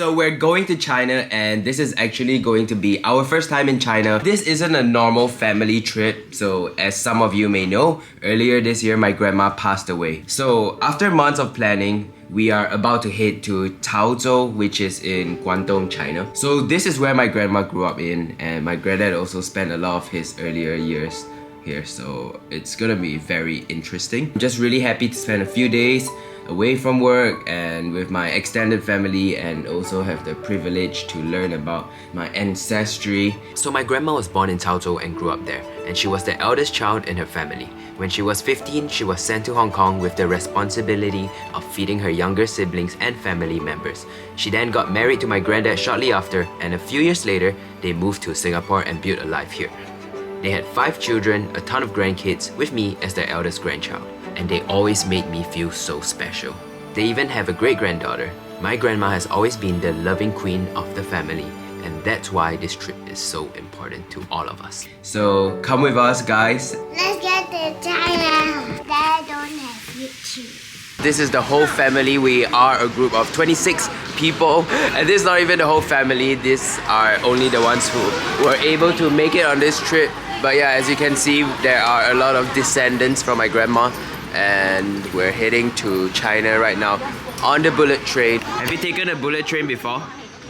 So we're going to China, and this is actually going to be our first time in China. This isn't a normal family trip. So as some of you may know, earlier this year my grandma passed away. So after months of planning, we are about to head to ChaoZhou, which is in Guangdong, China. So this is where my grandma grew up in, and my granddad also spent a lot of his earlier years here. So it's gonna be very interesting. I'm just really happy to spend a few days away from work and with my extended family, and also have the privilege to learn about my ancestry. So my grandma was born in ChaoZhou and grew up there, and she was the eldest child in her family. When she was 15, she was sent to Hong Kong with the responsibility of feeding her younger siblings and family members. She then got married to my granddad shortly after, and a few years later, they moved to Singapore and built a life here. They had 5 children, a ton of grandkids, with me as their eldest grandchild. And they always made me feel so special. They even have a great-granddaughter. My grandma has always been the loving queen of the family, and that's why this trip is so important to all of us. So come with us, guys. Let's get to China. Dad don't have YouTube. This is the whole family. We are a group of 26 people, and this is not even the whole family. These are only the ones who were able to make it on this trip. But yeah, as you can see, there are a lot of descendants from my grandma, and we're heading to China right now on the bullet train. Have you taken a bullet train before?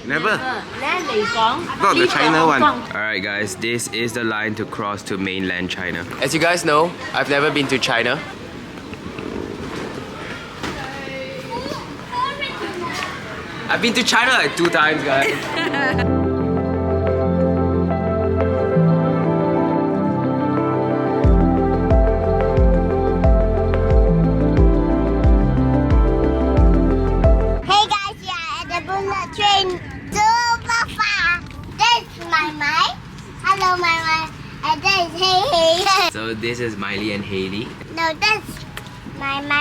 Never? Not the China one. Alright guys, this is the line to cross to mainland China. As you guys know, I've never been to China. I've been to China like 2 times, guys. Train super fast. That's my Mai. Hello, my. And that is Hey. So this is Miley and Haley. No, that's my and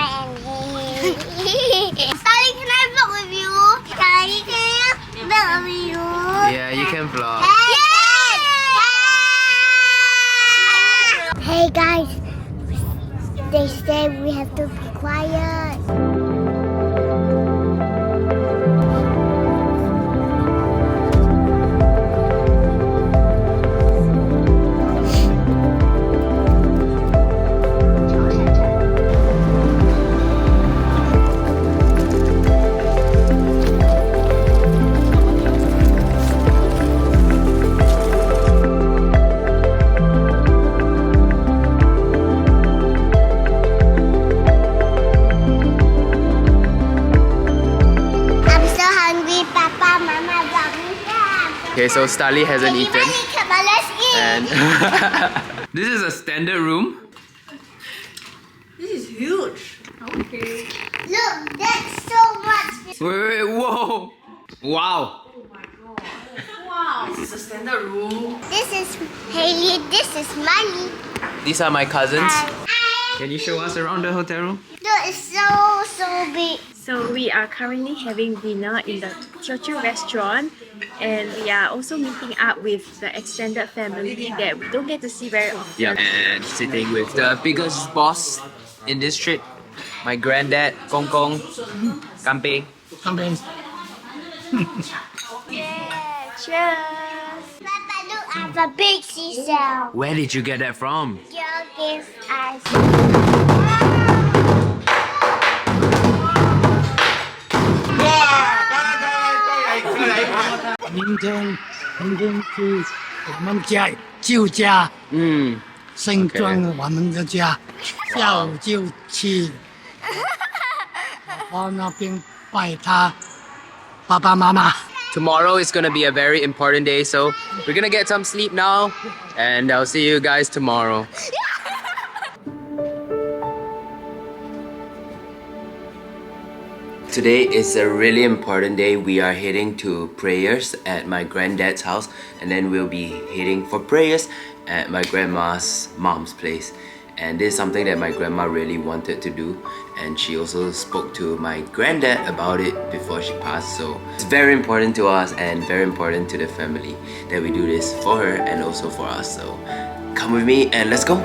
Hey. Sorry, can I vlog with you? Sorry, can I vlog with you? Yeah, you can vlog. Hey guys, they said we have to be quiet. Okay, so Starly hasn't eaten. Come on, let's eat. And this is a standard room. This is huge. Okay. Look, that's so much. Wait, whoa! Wow! Oh my god. Wow. This is a standard room. This is Haley, this is Miley. These are my cousins. Hi. Can you show us around the hotel room? Look, it's so big. So we are currently having dinner in the ChaoZhou restaurant, and we are also meeting up with the extended family that we don't get to see very often. Yeah, and sitting with the biggest boss in this trip, my granddad, Kong Kong, Kamping. Yeah, cheers! Papa, look at the big seashell. Where did you get that from? Girl gives us.明天去我们家旧家，新装我们的家，下午就去我那边拜他爸爸妈妈。 Tomorrow is gonna be a very important day, so we're gonna get some sleep now, and I'll see you guys tomorrow. Today is a really important day. We are heading to prayers at my granddad's house, and then we'll be heading for prayers at my grandma's mom's place. And this is something that my grandma really wanted to do, and she also spoke to my granddad about it before she passed. So it's very important to us and very important to the family that we do this for her and also for us. So come with me and let's go.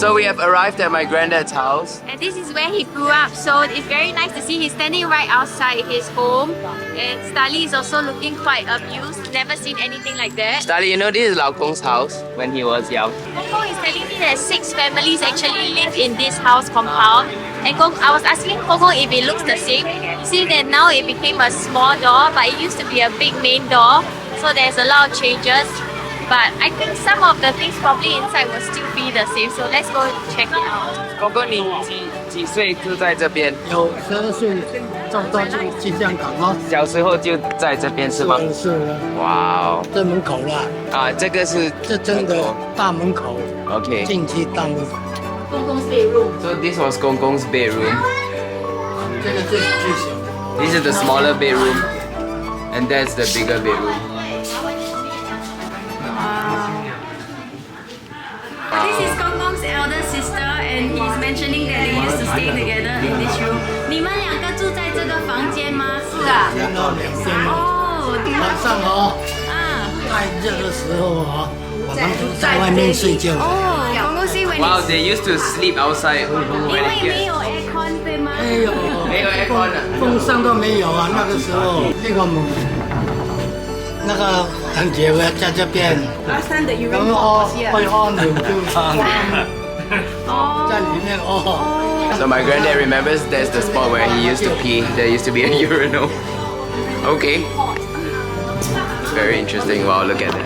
So we have arrived at my granddad's house. And this is where he grew up, so it's very nice to see he's standing right outside his home. And Starly is also looking quite amused, never seen anything like that. Starly, you know this is Lao Kong's house when he was young. Kong is telling me that 6 families actually live in this house compound. And I was asking Kong if it looks the same. You see that now it became a small door, but it used to be a big main door. So there's a lot of changes. But I think some of the things probably inside will still be the same. So let's go check it out. 公公，你几岁住在这边？有12岁，差不多就进香港哦。小时候就在这边是吗？是啊，哇哦！这门口啦，啊，这个是这真的大门口， OK。进去大门口。公公 bedroom. So this was 公公's bedroom. 这个最小。 This is the smaller bedroom, and that's the bigger bedroom. This is Gong Gong's elder sister, and he's mentioning that they used to stay together in this room. 你们两个住在这个房间吗？是啊。然后两边哦，晚上哦，啊。太热的时候哦，我们都在外面睡觉。哦，公公 say when Wow, they used to sleep outside. 因为没有 aircon 对吗？没有，没有 aircon 啊风扇都没有啊。那个时候，那个藤姐夫在这边，然后会屙尿就在里面屙。 So my granddad remembers that's the spot where he used to pee. There used to be a urinal. Okay. Very interesting. Wow, look at that.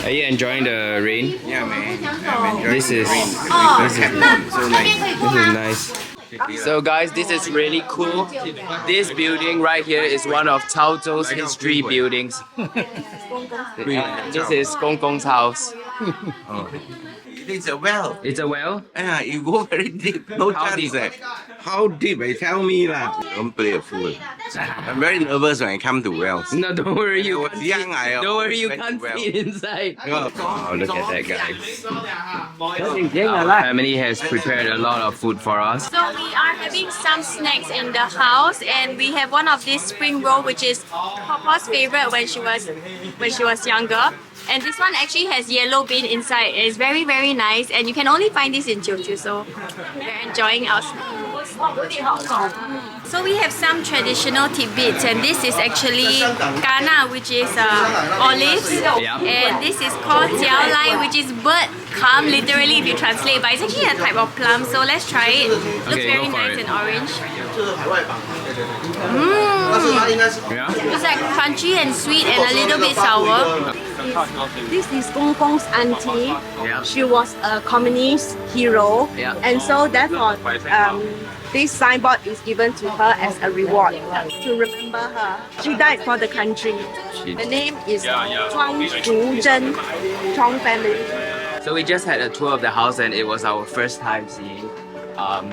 Are you enjoying the rain? Yeah, man. I'm enjoying This is so nice. nice. So guys, this is really cool. This building right here is one of ChaoZhou's history buildings. This is Gong Gong's house. It's a well. It's a well? Yeah, you go very deep. No How chance. deep? How deep? Tell me lah. Don't play a fool. I'm very nervous when I come to wells. No, don't worry, you When I was young, I don't worry, you went can't to well. fit inside. Yeah. Oh, look at that guy. Our family has prepared a lot of food for us. So we are having some snacks in the house, and we have one of this spring roll, which is Papa's favorite when she was younger. And this one actually has yellow bean inside. It's very nice, and you can only find this in ChaoZhou, so we're enjoying our snacks. So we have some traditional tidbits, and this is actually kana, which is olives, Yeah. and this is called jiao lai, which is bird calm, literally if you translate, but it's actually a type of plum. So let's try it. Looks Okay, very go for nice it. and orange. Yeah? It's like crunchy and sweet and a little bit sour. This is Gong Gong's auntie. Yeah. She was a communist hero, Yeah. and so therefore this signboard is given to her as a reward to remember her. She died for the country. The name is ChaoZhou Chong family. So we just had a tour of the house and it was our first time seeing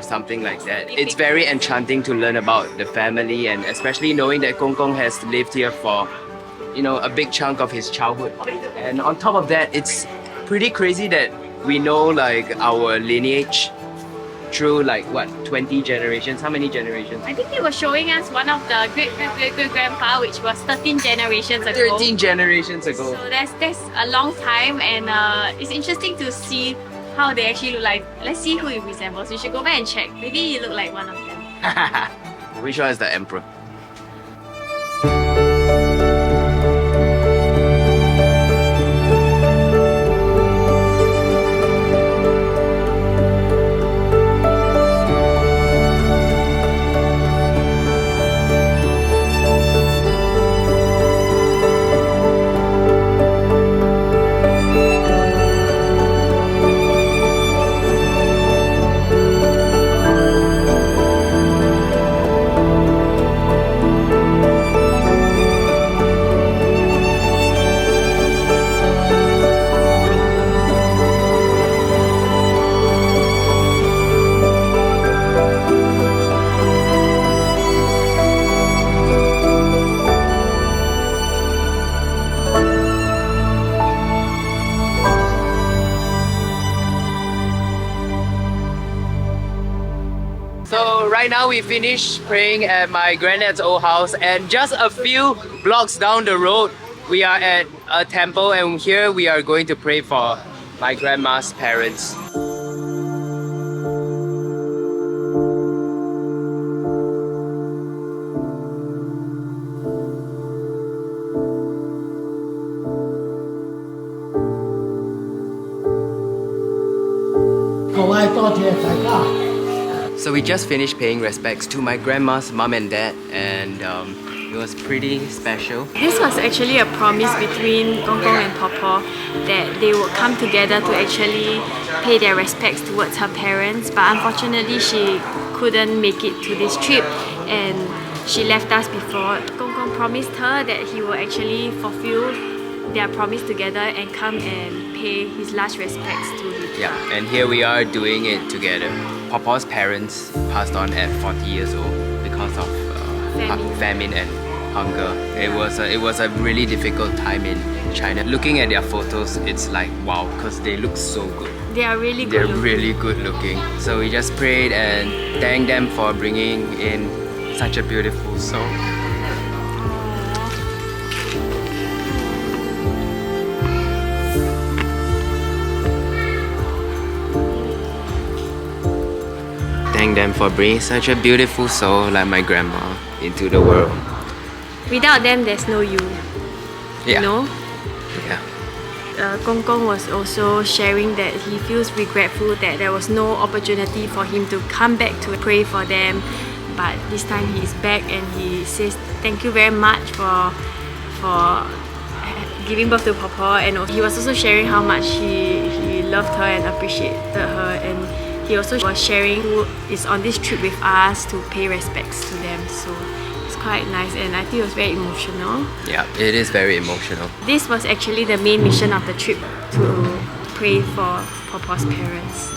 something like that. It's very enchanting to learn about the family, and especially knowing that Gong Gong has lived here for, you know, a big chunk of his childhood. And on top of that, it's pretty crazy that we know like our lineage through like what, 20 generations? How many generations? I think they were showing us one of the great-great-great-grandpa, which was 13 generations ago. 13 generations ago. So that's a long time, and it's interesting to see how they actually look like. Let's see who it resembles. We should go back and check. Maybe you look like one of them. Which one is the emperor? So right now we finished praying at my granddad's old house, and just a few blocks down the road we are at a temple, and here we are going to pray for my grandma's parents. we just finished paying respects to my grandma's mom and dad, and it was pretty special. This was actually a promise between Gong Gong and Pawpaw that they would come together to actually pay their respects towards her parents, but unfortunately she couldn't make it to this trip and she left us before. Gong Gong promised her that he will actually fulfill their promise together and come and pay his last respects to him. Yeah, and here we are doing it together. Pawpaw's parents passed on at 40 years old because of famine and hunger. It was a really difficult time in China. Looking at their photos, it's like wow, because they look so good. They are really good They're looking. really good looking. So we just prayed and thanked them for bringing in such a beautiful soul. Thank them for bringing such a beautiful soul like my grandma into the world. Without them, there's no you. Yeah. You know? Yeah. Gong Gong was also sharing that he feels regretful that there was no opportunity for him to come back to pray for them, but this time he is back and he says thank you very much for giving birth to Pawpaw, and he was also sharing how much he loved her and appreciated her, and he also was sharing who is on this trip with us to pay respects to them. So it's quite nice and I think it was very emotional. Yeah, it is very emotional. This was actually the main mission of the trip, to pray for Pawpaw's parents.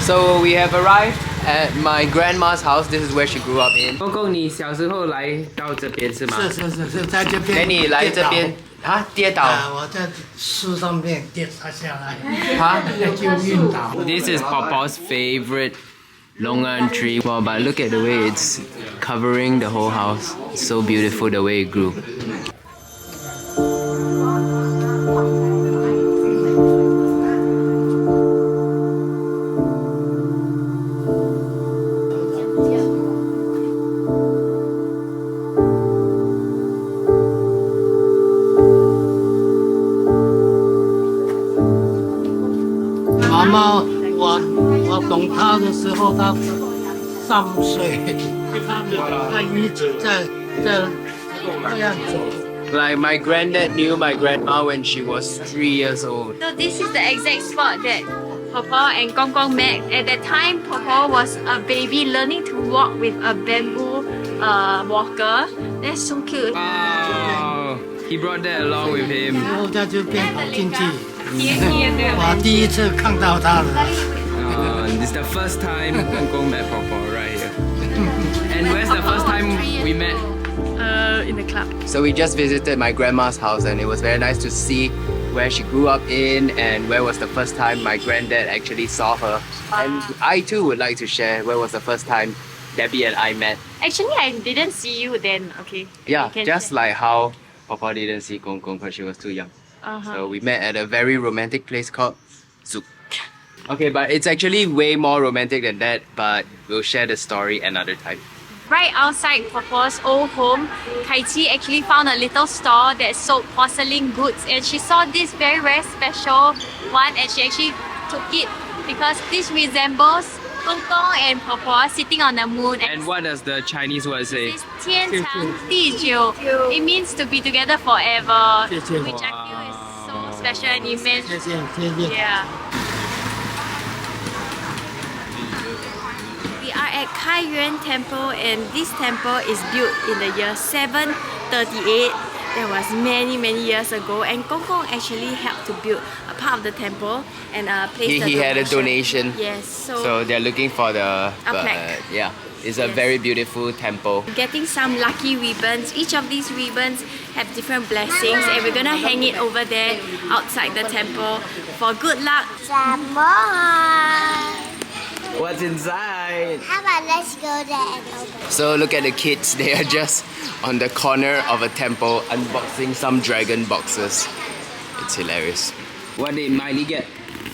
So we have arrived at my grandma's house. This is where she grew up in. 公公，你小时候来到这边是吗？是在这边。那你来这边啊？跌倒？我在树上面跌下来，啊？就晕倒。 This is Pawpaw's favorite longan tree. Wow, but look at the way it's covering the whole house. It's so beautiful the way it grew.我懂他的时候，他3岁，他一直在这样走。 Like my granddad knew my grandma when she was 3 years old. So this is the exact spot that Pawpaw and Gong Gong met. At that time, Pawpaw was a baby learning to walk with a bamboo walker. That's so cute. Wow, he brought that along with him. 然后在这边跑进去，我第一次看到他了。 This is the first time Gong Gong met Pawpaw right here. And where's the first time we met? In the club. So we just visited my grandma's house and it was very nice to see where she grew up in and where was the first time my granddad actually saw her. And I too would like to share where was the first time Debbie and I met. Actually, I didn't see you then. Okay. Yeah, You can just share. like how Pawpaw didn't see Gong Gong because she was too young. So we met at a very romantic place called Zuk. Okay, but it's actually way more romantic than that, but we'll share the story another time. Right outside Pawpaw's old home, Kai Chi actually found a little store that sold porcelain goods, and she saw this very, very special one, and she actually took it because this resembles Gong Gong and Pawpaw sitting on the moon. And what does the Chinese word say? It's 天长地久. It means to be together forever, which I feel is so special and immense. 谢谢。 Yeah. We are at Kai Yuan Temple, and this temple is built in the year 738. That was many years ago, and Gong Gong actually helped to build a part of the temple and placed the He had a donation. Yes, So they're looking for the plaque. yeah. It's a Yes. very beautiful temple. getting some lucky ribbons. Each of these ribbons have different blessings, and we're gonna hang it over there outside the temple for good luck. Some more. What's inside? How about let's go there and open? So look at the kids. They are just on the corner of a temple unboxing some dragon boxes. It's hilarious. What did Miley get?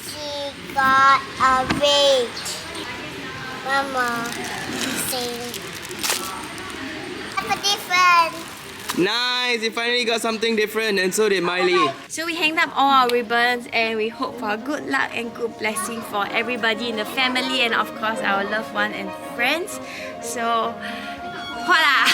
She got a ring. Mama, sing. Have a different. Nice! You finally got something different, and so did Miley. So we hanged up all our ribbons and we hope for good luck and good blessing for everybody in the family and of course our loved one and friends. So, voila!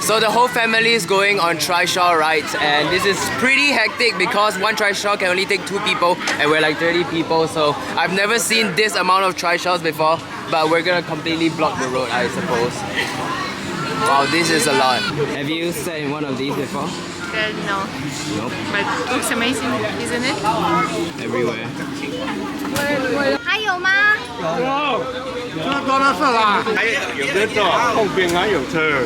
So the whole family is going on trishaw rides, and this is pretty hectic because one trishaw can only take 2 people and we're like 30 people, so I've never seen this amount of trishaws before, but we're gonna completely block the road, I suppose. Wow, this is a lot. Have you sat in one of these before? No. Nope. But it looks amazing, isn't it? Everywhere. 还有吗？有得坐，后边还有车。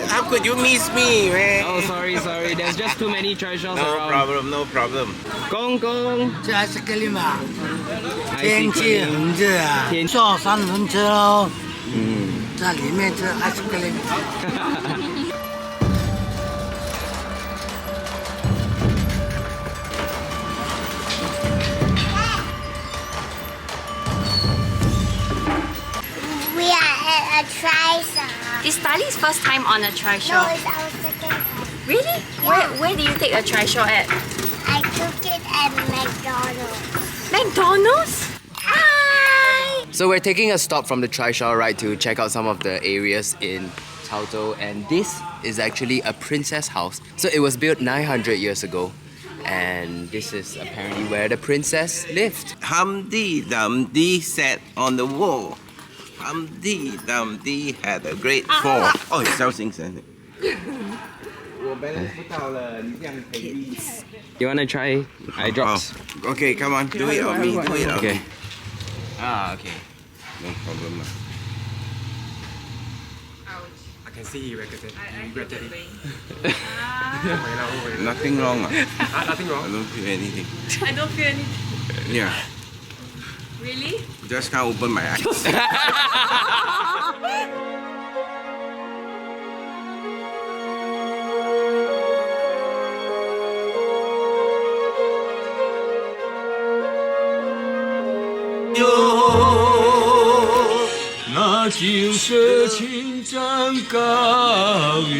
How could you miss me, man? Oh, sorry. There's just too many trishaws No around. problem, no problem. 公公，这还是给你们啊， I 天气很热啊，坐3轮车哦。在里面吃还是给你们。We are at a trishaw. It's Dali's first time on a No, trishaw. it's our second time. Really? Where did you take a trishaw at? I took it at McDonald's. McDonald's? Hi! So we're taking a stop from the trishaw ride to check out some of the areas in ChaoZhou, and this is actually a princess house. So it was built 900 years ago, and this is apparently where the princess lived. Humpty Dumpty sat on the wall. Humpty Dumpty had a great fall. Oh, 小心声。我 balance 不到了，你这样可以。 You wanna try eye drops? Oh, okay, come on, do it on me, do it on Okay. me. Okay. No problem. I can see he regretted it. Nothing wrong. Nothing I wrong. don't feel anything. I don't feel anything. Yeah, Really? just can't open my eyes. 那就是青藏高原。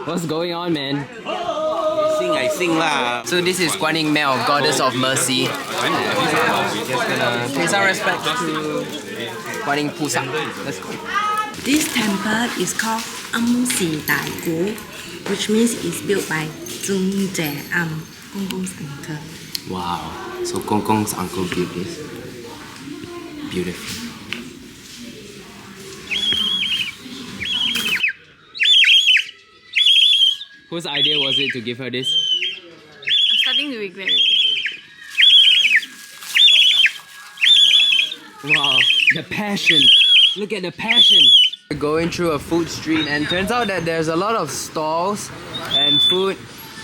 What's going on, man? I sing lah. So this is Guan Yin Miao, goddess of mercy. Just gonna pay some respect to Guan Yin Pusa. Let's go. This temple is called Si Dai Gu, which means it's built by Zheng Jie Gong Gong's uncle. Wow. So Gong Gong's uncle built this. Beautiful. Whose idea was it to give her this? I'm starting to regret it. Wow, the passion. Look at the passion. We're going through a food street and turns out that there's a lot of stalls and food.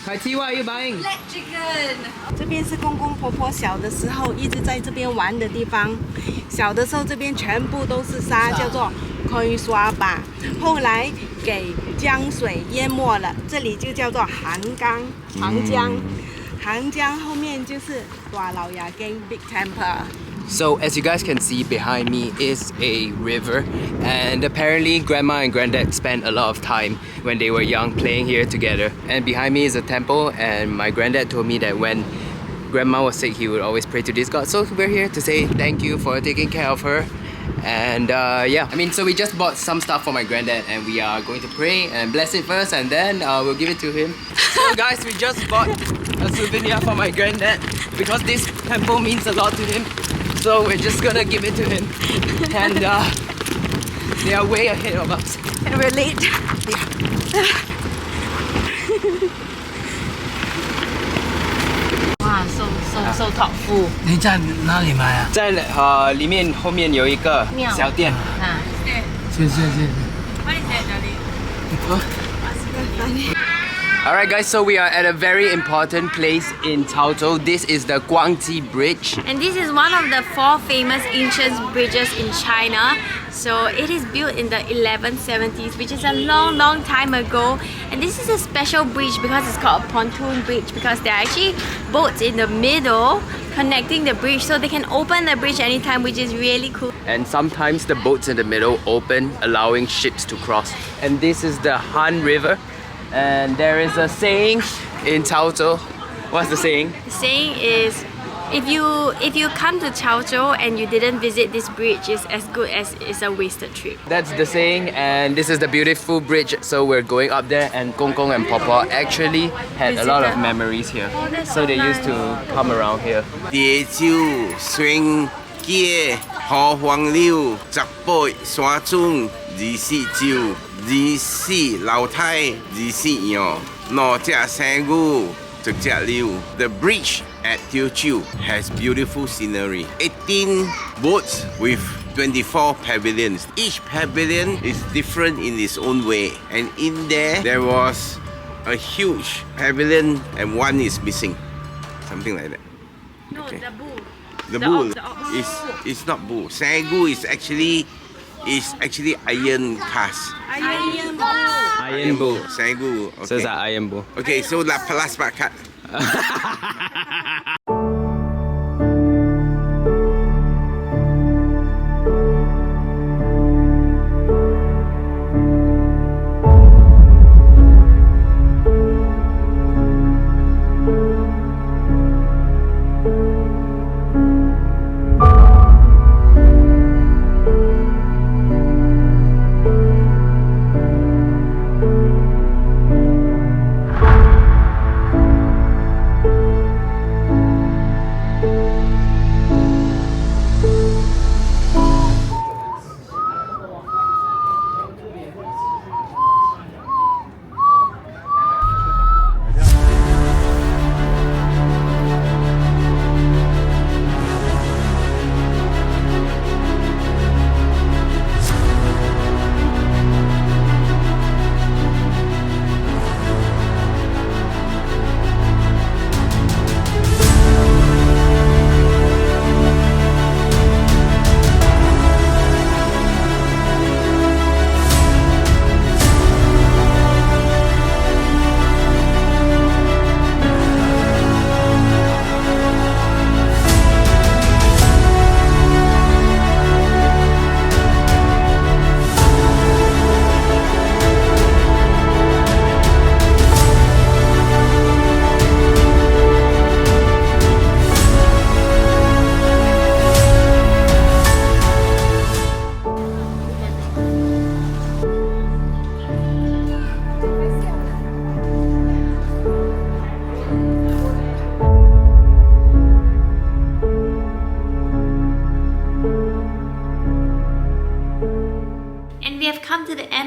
Kai Ti, what are you buying? Black chicken. 这边是公公婆婆小的时候一直在这边玩的地方。小的时候这边全部都是沙，叫做开刷吧。后来给江水淹没了，这里就叫做韩江。韩江后面就是大老牙根 Big Temple。 So as you guys can see behind me is a river, and apparently grandma and granddad spent a lot of time when they were young playing here together. And behind me is a temple, and my granddad told me that when grandma was sick he would always pray to this god. So we're here to say thank you for taking care of her. And yeah, I mean, so we just bought some stuff for my granddad and we are going to pray and bless it first, and then we'll give it to him. So guys, we just bought a souvenir for my granddad because this temple means a lot to him. So we're just gonna give it to him. And They are way ahead of us. And we're late. Wow, so thoughtful. 你在哪里买啊？在里面后面有一个小店。谢谢。 Alright guys, so we are at a very important place in ChaoZhou. This is the Guangji Bridge. And this is one of the 4 famous ancient bridges in China. So it is built in the 1170s, which is a long time ago. And this is a special bridge because it's called a pontoon bridge, because there are actually boats in the middle connecting the bridge, so they can open the bridge anytime, which is really cool. And sometimes the boats in the middle open, allowing ships to cross. And this is the Han River. And there is a saying in ChaoZhou. What's the saying? The saying is, if you come to ChaoZhou and you didn't visit this bridge, it's as good as it's a wasted trip. That's the saying, and this is the beautiful bridge. So we're going up there, and Gong Gong and Papa actually had a lot of memories here. Oh, that's so they nice. used to come around here. 椰蕉、蒜雞、河黃柳、十八山中、24蕉、24樓梯、24羊、兩隻生牛、一隻牛。The bridge at Teochew has beautiful scenery. 18 boats with 24 pavilions. Each pavilion is different in its own way. And in there was a huge pavilion and one is missing. Something like that. No, Okay. the bull. The bull is not bull. Sangu is actually iron cast. Iron bull. Sangu. Okay. So it's an iron bull. Okay, so last part cut.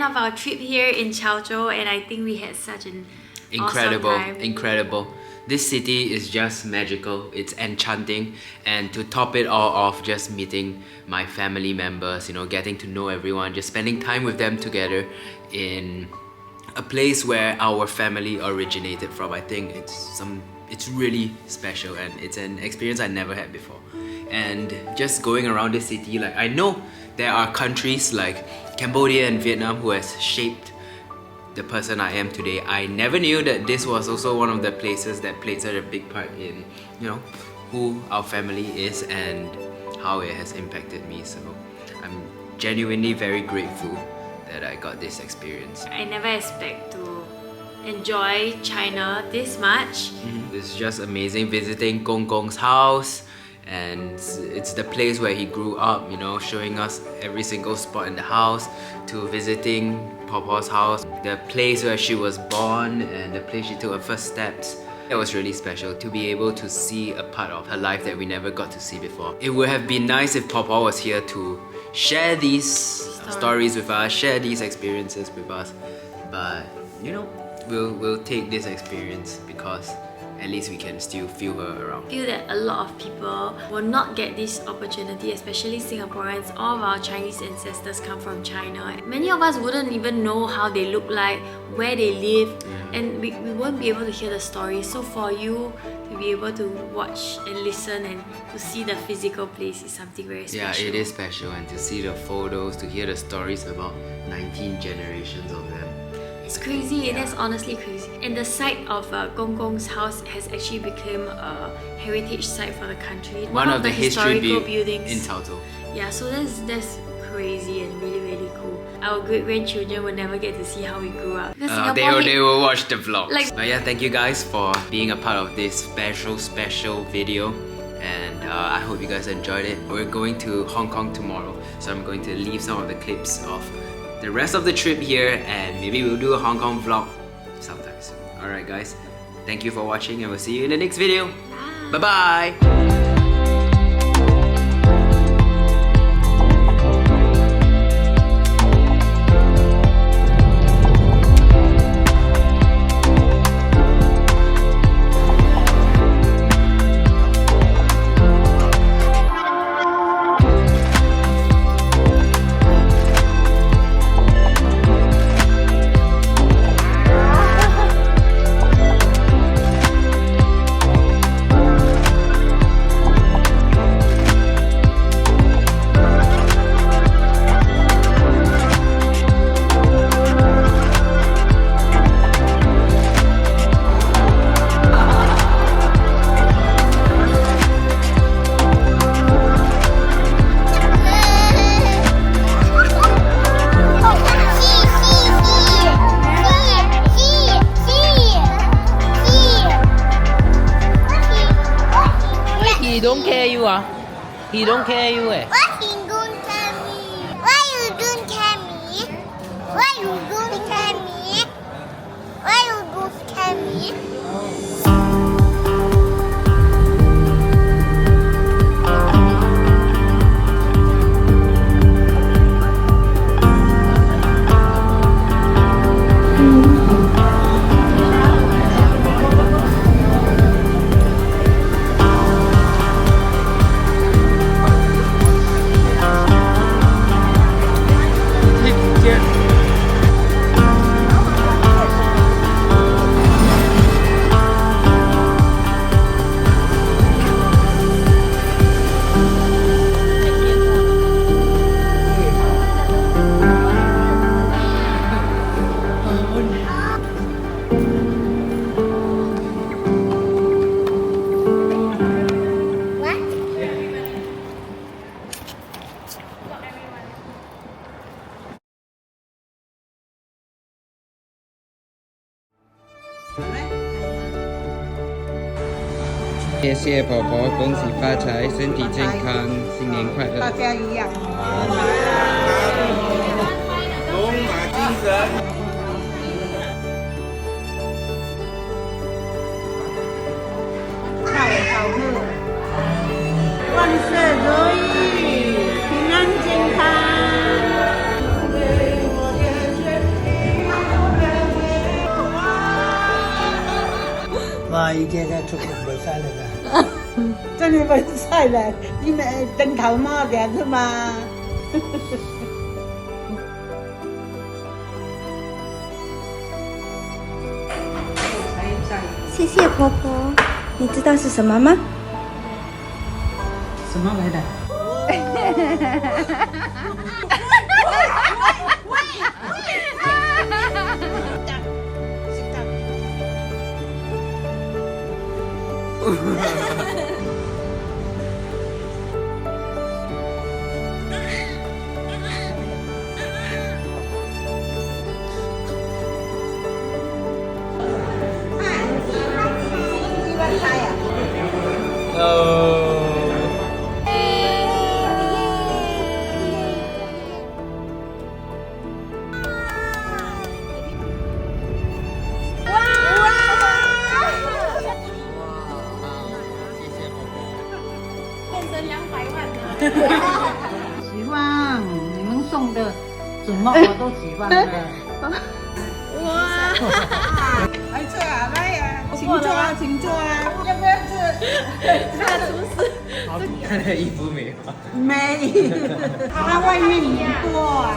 Of our trip here in ChaoZhou, and I think we had such an awesome time. Incredible. This city is just magical. It's enchanting, and to top it all off, just meeting my family members, you know, getting to know everyone, just spending time with them together in a place where our family originated from. I think it's really special, and it's an experience I never had before. And just going around this city, like, I know there are countries like Cambodia and Vietnam who has shaped the person I am today. I never knew that this was also one of the places that played such a big part in, you know, who our family is and how it has impacted me. So I'm genuinely very grateful that I got this experience. I never expect to enjoy China this much. It's just amazing visiting Gong Gong's house, and it's the place where he grew up, you know, showing us every single spot in the house, to visiting Papa's house, the place where she was born and the place she took her first steps. It was really special to be able to see a part of her life that we never got to see before. It would have been nice if Papa was here to share these stories with us, share these experiences with us. But you know, we'll take this experience because at least we can still feel her around. I feel that a lot of people will not get this opportunity, especially Singaporeans. All of our Chinese ancestors come from China. Many of us wouldn't even know how they look like, where they live, and we won't be able to hear the stories. So for you to be able to watch and listen and to see the physical place is something very special. Yeah, it is special, and to see the photos, to hear the stories about 19 generations of them. It's crazy, that's honestly crazy. And the site of Gong Gong's house has actually become a heritage site for the country. One of the historical buildings in ChaoZhou. Yeah, so that's crazy and really, really cool. Our great-grandchildren will never get to see how we grew up. Because They will watch the vlog. Like- But yeah, thank you guys for being a part of this special video. And I hope you guys enjoyed it. We're going to Hong Kong tomorrow, so I'm going to leave some of the clips of the rest of the trip here, and maybe we'll do a Hong Kong vlog sometime soon. Alright guys, thank you for watching, and we'll see you in the next video. Bye bye! He don't care you He don't care you What he don't care me? Why you don't care me? Why you don't care me? Why you don't care me? What? 谢谢宝宝，恭喜发财，身体健康，新年快乐！大家一样。龙马精神。万事如意，平安健康。哇！依家嘅出國唔晒嚟啦，真係咪晒啦？你咪頂頭媽嘅啫嘛。谢谢婆婆，你知道是什么吗？什麼嚟的？什么我都喜欢的。来坐啊，来呀，请坐啊，请坐啊，要不要这？他是不是？他的衣服美吗？美，他外面很多啊。